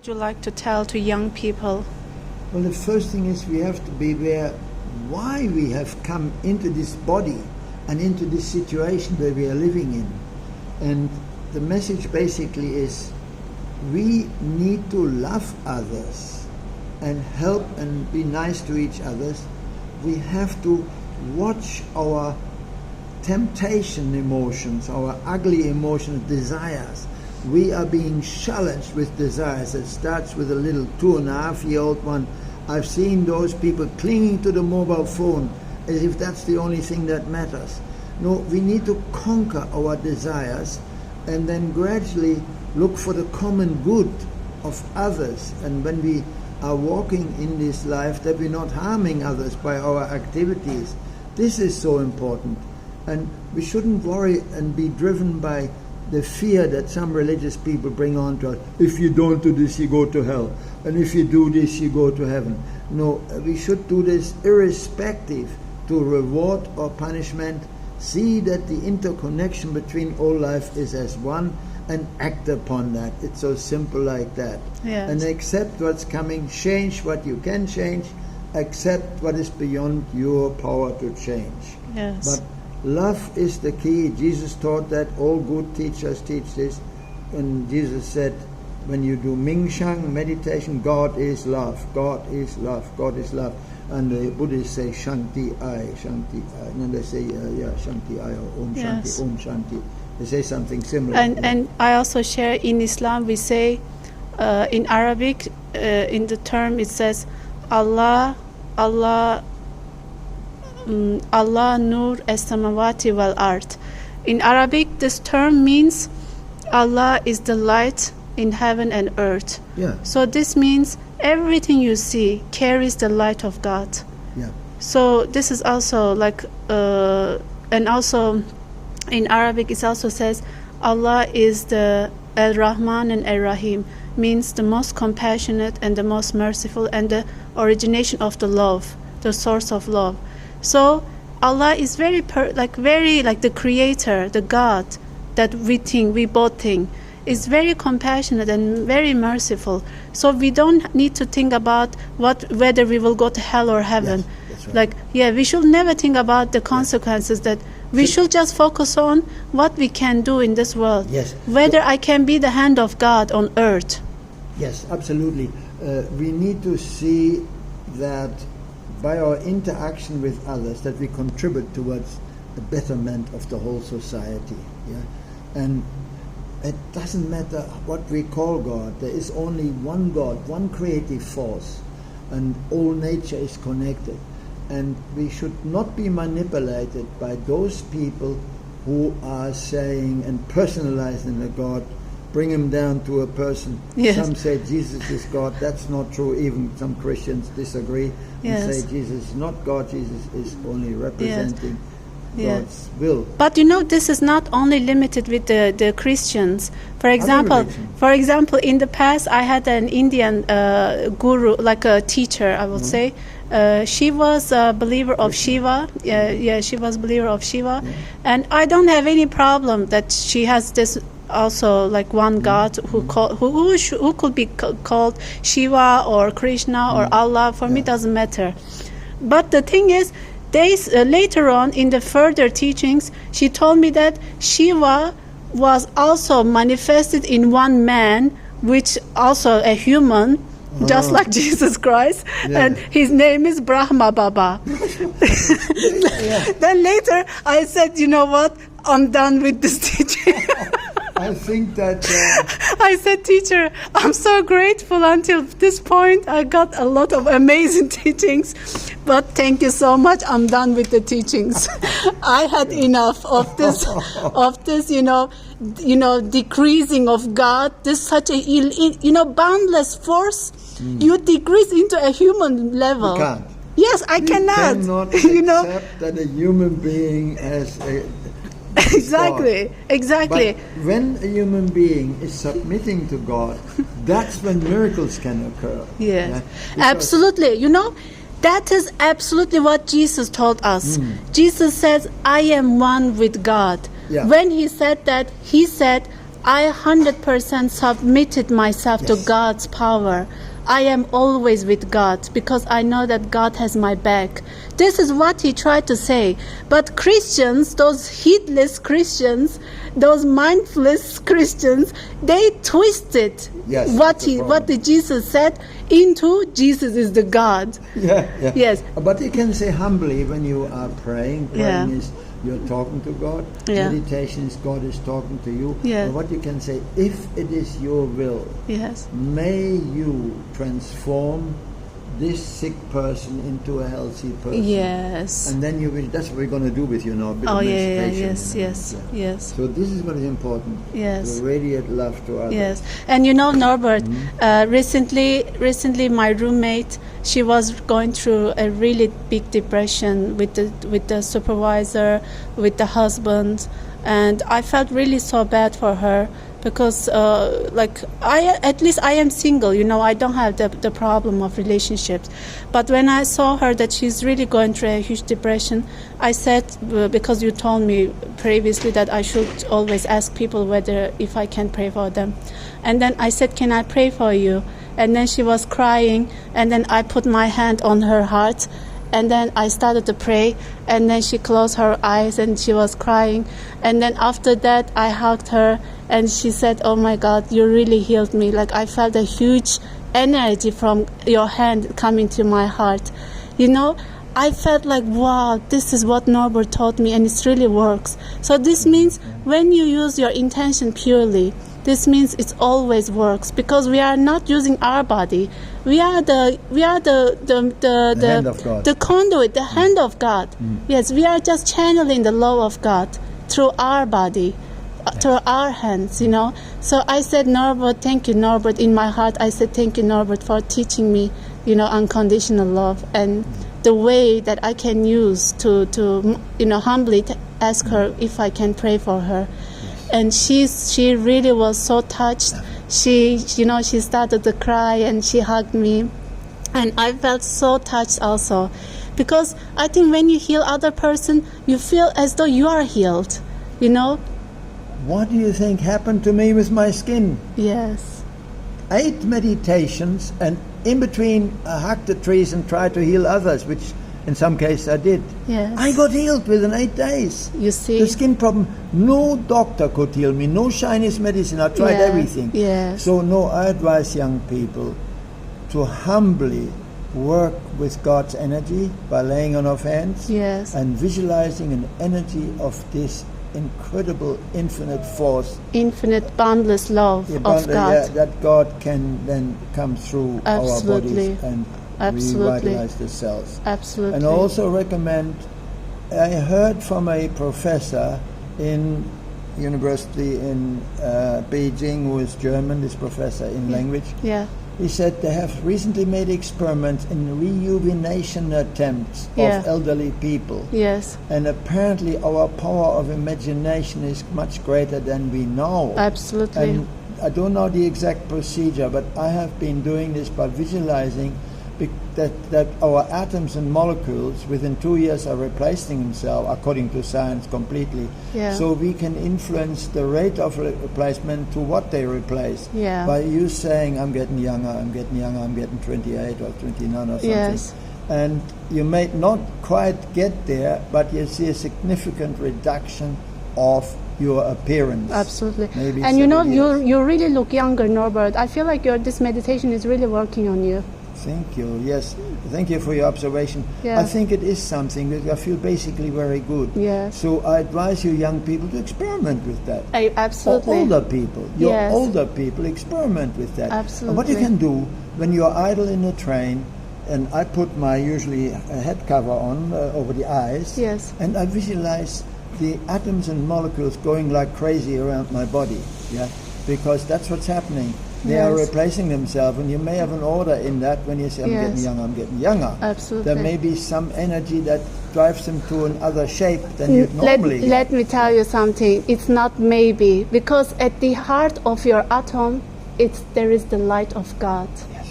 would you like to tell to young people? Well, the first thing is we have to be aware why we have come into this body and into this situation where we are living in. And the message basically is we need to love others and help and be nice to each other. We have to watch our temptation emotions, our ugly emotions, desires. We are being challenged with desires. It starts with a little 2.5-year-old one. I've seen those people clinging to the mobile phone as if that's the only thing that matters. No, we need to conquer our desires and then gradually look for the common good of others. And when we are walking in this life, that we're not harming others by our activities. This is so important. And we shouldn't worry and be driven by the fear that some religious people bring on to us. If you don't do this, you go to hell. And if you do this, you go to heaven. No, we should do this irrespective to reward or punishment. See that the interconnection between all life is as one and act upon that. It's so simple like that. Yes. And accept what's coming, change what you can change, accept what is beyond your power to change. Yes. But love is the key. Jesus taught that. All good teachers teach this. And Jesus said, when you do Mingshang meditation, God is love. God is love. God is love. And the Buddhists say Shanti Ai, Shanti Ai. And then they say, Shanti Ai or Om Shanti, Yes. Om Shanti. They say something similar. And I also share in Islam, we say, in Arabic, in the term it says, Allah Nur es-samawati wal ard. In Arabic, this term means Allah is the light in heaven and earth. Yeah. So this means everything you see carries the light of God. Yeah. So this is also like, and also in Arabic it also says Allah is the Al-Rahman and Al-Rahim, means the most compassionate and the most merciful and the origination of the love, the source of love. So Allah is very like the creator, the God that we both think is very compassionate and very merciful. So we don't need to think about whether we will go to hell or heaven. Yes, that's right. We should never think about the consequences. That we should just focus on what we can do in this world. Yes. Whether I can be the hand of God on earth. Yes, absolutely. We need to see that by our interaction with others that we contribute towards the betterment of the whole society. Yeah? And it doesn't matter what we call God. There is only one God, one creative force, and all nature is connected. And we should not be manipulated by those people who are saying and personalizing the God, bring him down to a person. Yes. Some say Jesus is God. That's not true. Even some Christians disagree Yes. and say Jesus is not God. Jesus is only representing God's will. But this is not only limited with the Christians. For example, in the past, I had an Indian guru, like a teacher, I would say. She was a believer of Shiva. She was a believer of Shiva, and I don't have any problem that she has this also like one God who could be called Shiva or Krishna or Allah. For me, it doesn't matter. But the thing is, later on in the further teachings, she told me that Shiva was also manifested in one man, which also a human, just like Jesus Christ, and his name is Brahma Baba. Then later I said, you know what, I'm done with this teaching. I think that I said, teacher, I'm so grateful. Until this point I got a lot of amazing teachings, but thank you so much, I'm done with the teachings. I had enough of this decreasing of God. This such a boundless force. You decrease into a human level. you can't. Yes, I cannot. You cannot accept that a human being has a Exactly. But when a human being is submitting to God, that's when miracles can occur. Yes, absolutely. That is absolutely what Jesus told us. Jesus says, I am one with God. Yeah. When he said that, he said, I 100% submitted myself to Yes. God's power. I am always with God because I know that God has my back. This is what he tried to say. But Christians, those heedless Christians, those mindless Christians, they twisted Yes, what that's the what problem. Jesus said into Jesus is the God. Yeah. Yes. But you can say humbly when you are praying. Praying Yeah. is you're talking to God. Yeah. Meditation is God is talking to you. Yeah. And what you can say, if it is your will, Yes. may you transform this sick person into a healthy person. Yes. And then you will, that's what we're going to do with you now. A bit Oh, of yeah, meditation. yes, yes, yes. So this is what is important. Yes. To radiate love to others. Yes, and you know, Norbert, recently my roommate, she was going through a really big depression with the supervisor, with the husband, and I felt really so bad for her because, at least I am single. You know, I don't have the problem of relationships. But when I saw her that she's really going through a huge depression, I said, because you told me previously that I should always ask people whether if I can pray for them, and then I said, can I pray for you? And then she was crying, and then I put my hand on her heart, and then I started to pray, and then she closed her eyes and she was crying, and then after that I hugged her and she said, oh my God, you really healed me. Like I felt a huge energy from your hand coming to my heart. You know, I felt like, wow, this is what Norbert taught me, and it really works. So this means when you use your intention purely, this means it always works, because we are not using our body. We are the hand of God. the conduit, the hand of God. Yes, we are just channeling the love of God through our body, through our hands, you know. So I said, Norbert, thank you, Norbert. In my heart, I said, thank you, Norbert, for teaching me, you know, unconditional love and the way that I can use to you know, humbly ask her if I can pray for her. And she really was so touched. She started to cry and she hugged me, and I felt so touched also, because I think when you heal other person, you feel as though you are healed. You know? What do you think happened to me with my skin? Yes. 8 meditations, and in between I hugged the trees and tried to heal others, which in some cases I did. Yes. I got healed within 8 days. You see? The skin problem, no doctor could heal me, no Chinese medicine, I tried everything. Yes. So no, I advise young people to humbly work with God's energy by laying on of hands. Yes. And visualizing an energy of this incredible infinite force, Infinite, boundless love of God. that God can then come through Absolutely. our bodies and Absolutely. revitalize the cells. Absolutely. And also recommend, I heard from a professor in university in Beijing, who is German, this professor in language. Yeah. He said they have recently made experiments in rejuvenation attempts of elderly people. Yes. And apparently our power of imagination is much greater than we know. Absolutely. And I don't know the exact procedure, but I have been doing this by visualizing that our atoms and molecules within 2 years are replacing themselves, according to science, completely. Yeah. So we can influence the rate of replacement to what they replace. Yeah. By you saying, I'm getting younger, I'm getting younger, I'm getting 28 or 29 or something. Yes. And you may not quite get there, but you see a significant reduction of your appearance. Absolutely. Maybe and you know, 7 years. you really look younger, Norbert. I feel like this meditation is really working on you. Thank you. Yes. Thank you for your observation. Yeah. I think it is something that I feel basically very good. Yes. So I advise you young people to experiment with that. Absolutely. Or older people. Your Yes. older people, experiment with that. Absolutely. And what you can do when you're idle in a train, and I put my usually a head cover on over the eyes. Yes. And I visualize the atoms and molecules going like crazy around my body. Yeah. Because that's what's happening. They are Yes. replacing themselves, and you may have an order in that when you say, I'm getting Yes. younger, I'm getting younger. Absolutely. There may be some energy that drives them to another shape than you'd normally get. Let me tell you something. It's not maybe, because at the heart of your atom, there is the light of God. Yes.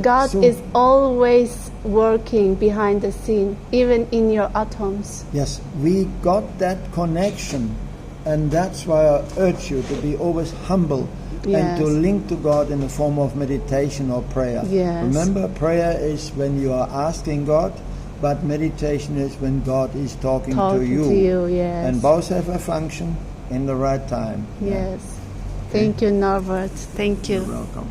God So- is always working behind the scene, even in your atoms. Yes, we got that connection And that's why I urge you to be always humble and to link to God in the form of meditation or prayer. Yes. Remember, prayer is when you are asking God, but meditation is when God is talking to you. Yes. And both have a function in the right time. Yes. Thank you, Norbert. Thank you. You're welcome.